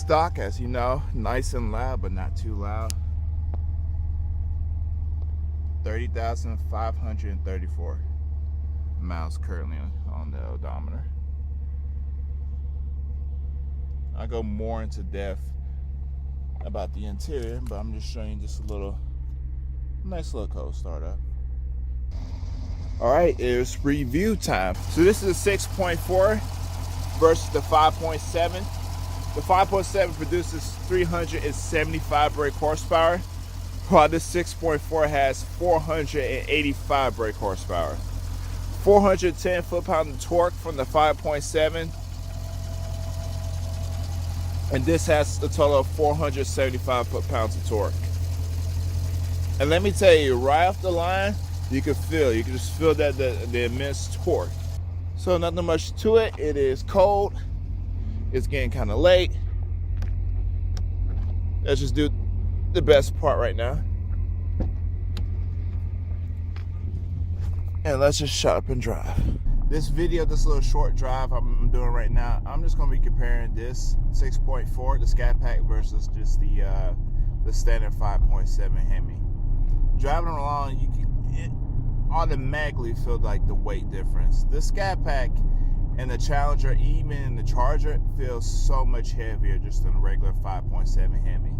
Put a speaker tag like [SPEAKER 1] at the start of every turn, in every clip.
[SPEAKER 1] stock, as you know, nice and loud, but not too loud. 30,534 miles currently on the odometer. I go more into depth about the interior, but I'm just showing you just a little nice little cold startup. All right, it's review time. So this is a 6.4 versus the 5.7. The 5.7 produces 375 brake horsepower, while this 6.4 has 485 brake horsepower. 410 foot-pounds of torque from the 5.7, and this has a total of 475 foot-pounds of torque. And let me tell you, right off the line, you can just feel that the immense torque. So nothing much to it. It is cold. It's getting kind of late. Let's just do the best part right now. And let's just shut up and drive. This video, this little short drive I'm doing right now, I'm just gonna be comparing this 6.4, the Scat Pack, versus just the standard 5.7 Hemi. Driving along, it automatically feels like the weight difference. The Scat Pack and the Challenger, even the Charger, feels so much heavier just than a regular 5.7 Hemi.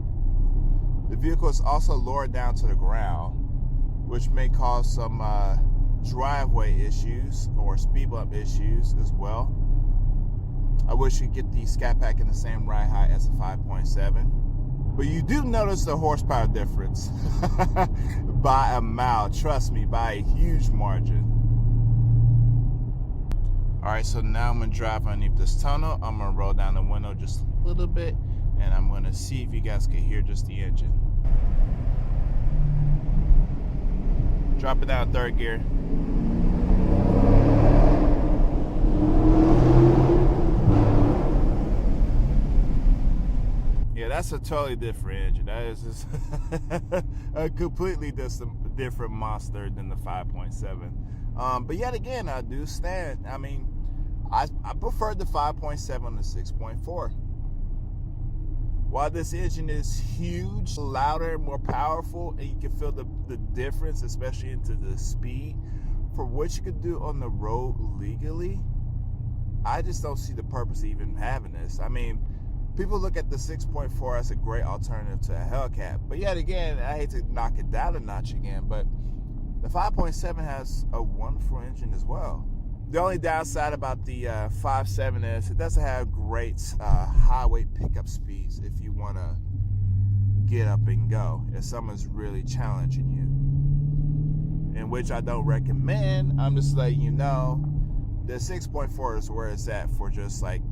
[SPEAKER 1] The vehicle is also lowered down to the ground, which may cause some driveway issues or speed bump issues as well. I wish you could get the Scat Pack in the same ride height as the 5.7. But you do notice the horsepower difference by a mile. Trust me, by a huge margin. All right, so now I'm gonna drive underneath this tunnel. I'm gonna roll down the window just a little bit, and I'm gonna see if you guys can hear just the engine. Drop it down third gear. Yeah, that's a totally different engine. That is just a completely different monster than the 5.7. But yet again, I do stand. I mean, I prefer the 5.7 on the 6.4. While this engine is huge, louder, more powerful, and you can feel the difference, especially into the speed, for what you could do on the road legally, I just don't see the purpose of even having this. I mean, people look at the 6.4 as a great alternative to a Hellcat, but yet again, I hate to knock it down a notch again, but the 5.7 has a wonderful engine as well. The only downside about the 5.7 is it doesn't have great highway pickup speeds if you want to get up and go, if someone's really challenging you, in which I don't recommend. I'm just letting you know the 6.4 is where it's at for just like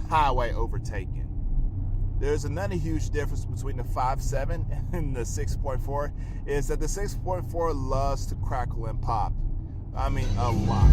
[SPEAKER 1] highway overtaking. There's another huge difference between the 5.7 and the 6.4 is that the 6.4 loves to crackle and pop. I mean, a lot.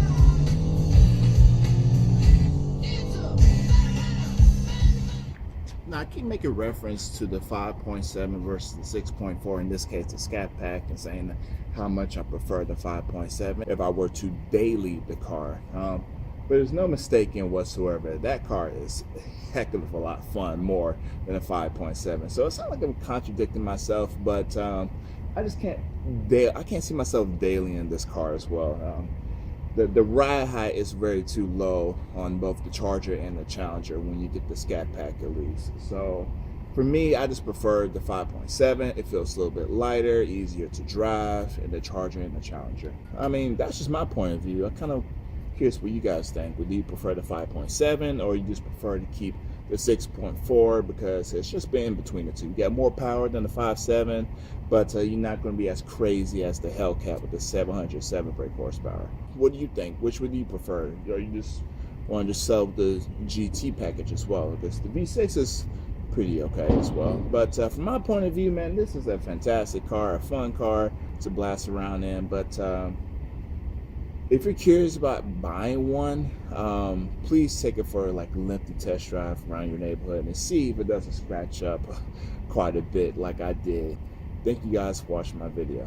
[SPEAKER 1] Now, I keep making reference to the 5.7 versus the 6.4, in this case the Scat Pack, and saying how much I prefer the 5.7 if I were to daily the car. But there's no mistaking whatsoever, that car is a heck of a lot fun, more than a 5.7. So it's not like I'm contradicting myself, but I just can't see myself daily in this car as well. The ride height is very too low on both the Charger and the Challenger when you get the Scat Pack at least. So for me, I just prefer the 5.7. It feels a little bit lighter, easier to drive, in the Charger and the Challenger. I mean, that's just my point of view. I kind of curious what you guys think. Would you prefer the 5.7, or you just prefer to keep the 6.4 because it's just been in between the two? You got more power than the 5.7, but you're not going to be as crazy as the Hellcat with the 707 brake horsepower. What do you think? Which would you prefer? Or you just want to sell the GT package as well? Because the V6 is pretty okay as well. But from my point of view, man, this is a fantastic car, a fun car to blast around in. But if you're curious about buying one, please take it for like a lengthy test drive around your neighborhood and see if it doesn't scratch up quite a bit like I did. Thank you guys for watching my video.